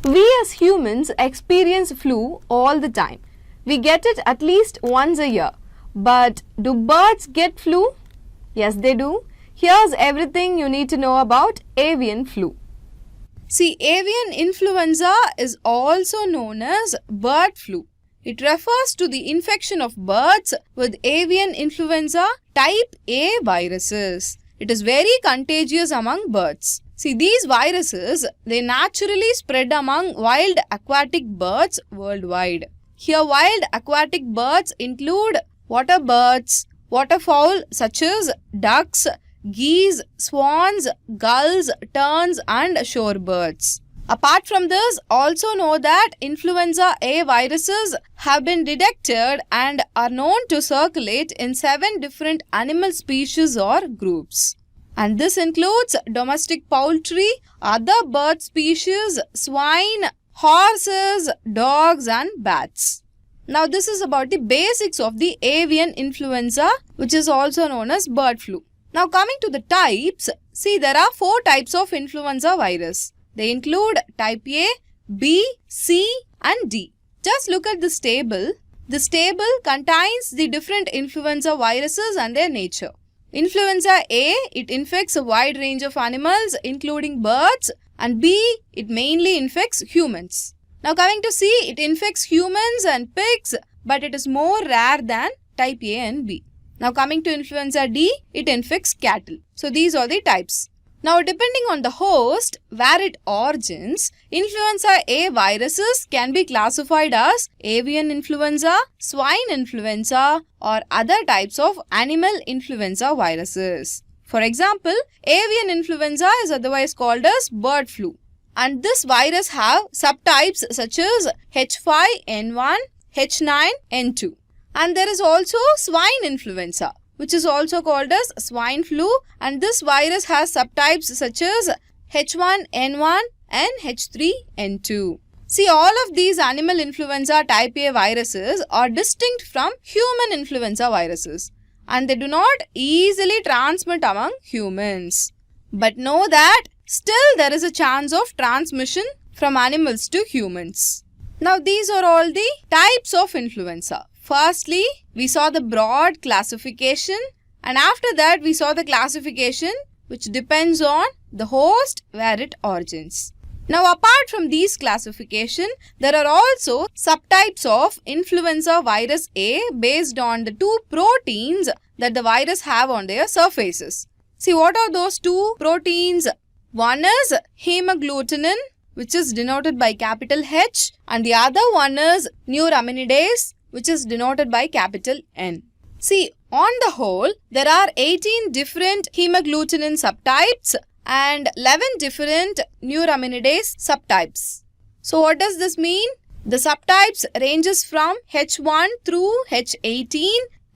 We as humans experience flu all the time. We get it at least once a year. But do birds get flu? Yes, they do. Here's everything you need to know about avian flu. See, avian influenza is also known as bird flu. It refers to the infection of birds with avian influenza type A viruses. It is very contagious among birds. See, these viruses, they naturally spread among wild aquatic birds worldwide. Here, wild aquatic birds include water birds, waterfowl such as ducks, geese, swans, gulls, terns and shorebirds. Apart from this, also know that influenza A viruses have been detected and are known to circulate in 7 different animal species or groups. And this includes domestic poultry, other bird species, swine, horses, dogs and bats. Now this is about the basics of the avian influenza, which is also known as bird flu. Now coming to the types, see there are 4 types of influenza virus. They include type A, B, C and D. Just look at this table. This table contains the different influenza viruses and their nature. Influenza A, it infects a wide range of animals including birds, and B, it mainly infects humans. Now coming to C, it infects humans and pigs, but it is more rare than type A and B. Now coming to influenza D, it infects cattle. So these are the types. Now depending on the host where it origins, influenza A viruses can be classified as avian influenza, swine influenza or other types of animal influenza viruses. For example, avian influenza is otherwise called as bird flu. And this virus have subtypes such as H5N1, H9N2. And there is also swine influenza, which is also called as swine flu, and this virus has subtypes such as H1N1 and H3N2. See, all of these animal influenza type A viruses are distinct from human influenza viruses and they do not easily transmit among humans. But know that still there is a chance of transmission from animals to humans. Now these are all the types of influenza. Firstly, we saw the broad classification and after that we saw the classification which depends on the host where it origins. Now apart from these classification, there are also subtypes of influenza virus A based on the 2 proteins that the virus have on their surfaces. See, what are those 2 proteins? One is hemagglutinin, which is denoted by capital H, and the other one is neuraminidase, which is denoted by capital N. See, on the whole, there are 18 different hemagglutinin subtypes and 11 different neuraminidase subtypes. So what does this mean? The subtypes ranges from H1 through H18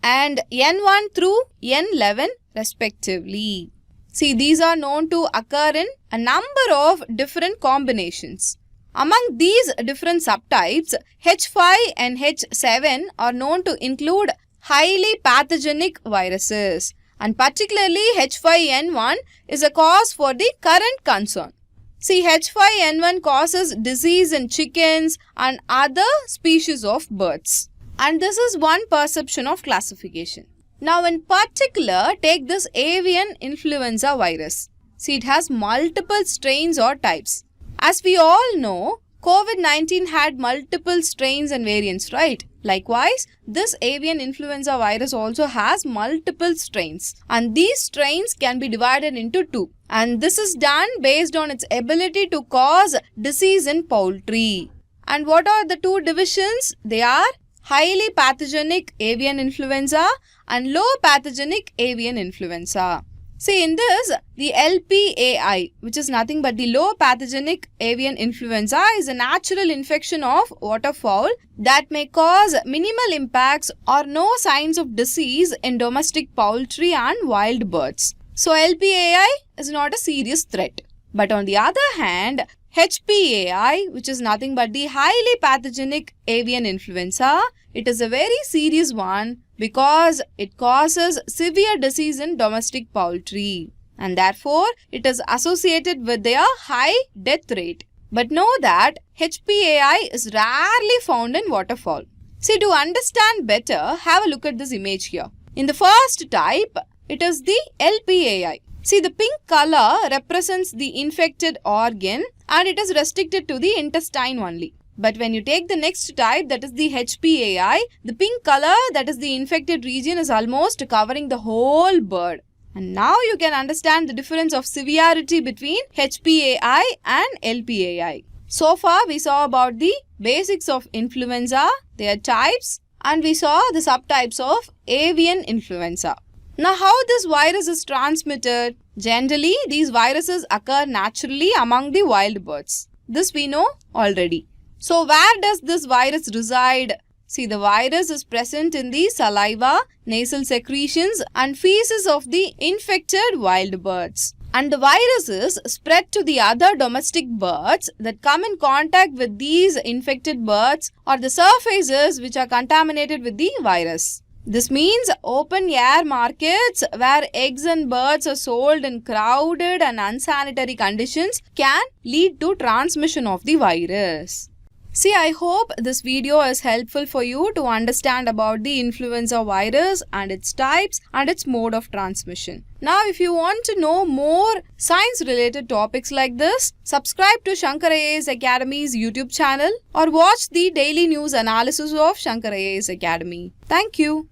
and N1 through N11 respectively. See, these are known to occur in a number of different combinations. Among these different subtypes, H5 and H7 are known to include highly pathogenic viruses, and particularly H5N1 is a cause for the current concern. See, H5N1 causes disease in chickens and other species of birds. And this is one perception of classification. Now in particular, take this avian influenza virus. See, it has multiple strains or types. As we all know, COVID-19 had multiple strains and variants, right? Likewise, this avian influenza virus also has multiple strains. And these strains can be divided into 2. And this is done based on its ability to cause disease in poultry. And what are the 2 divisions? They are highly pathogenic avian influenza and low pathogenic avian influenza. See, in this, the LPAI, which is nothing but the low pathogenic avian influenza, is a natural infection of waterfowl that may cause minimal impacts or no signs of disease in domestic poultry and wild birds. So, LPAI is not a serious threat. But on the other hand, HPAI, which is nothing but the highly pathogenic avian influenza, it is a very serious one because it causes severe disease in domestic poultry and therefore it is associated with their high death rate. But know that HPAI is rarely found in waterfall. See, to understand better, have a look at this image here. In the first type, it is the LPAI. See, the pink color represents the infected organ and it is restricted to the intestine only. But when you take the next type, that is the HPAI, the pink color, that is the infected region, is almost covering the whole bird. And now you can understand the difference of severity between HPAI and LPAI. So far, we saw about the basics of influenza, their types, and we saw the subtypes of avian influenza. Now, how this virus is transmitted? Generally, these viruses occur naturally among the wild birds. This we know already. So, where does this virus reside? See, the virus is present in the saliva, nasal secretions and feces of the infected wild birds. And the viruses spread to the other domestic birds that come in contact with these infected birds or the surfaces which are contaminated with the virus. This means open air markets where eggs and birds are sold in crowded and unsanitary conditions can lead to transmission of the virus. See, I hope this video is helpful for you to understand about the influenza virus and its types and its mode of transmission. Now, if you want to know more science-related topics like this, subscribe to SHANKAR IAS Academy's YouTube channel or watch the daily news analysis of SHANKAR IAS Academy. Thank you.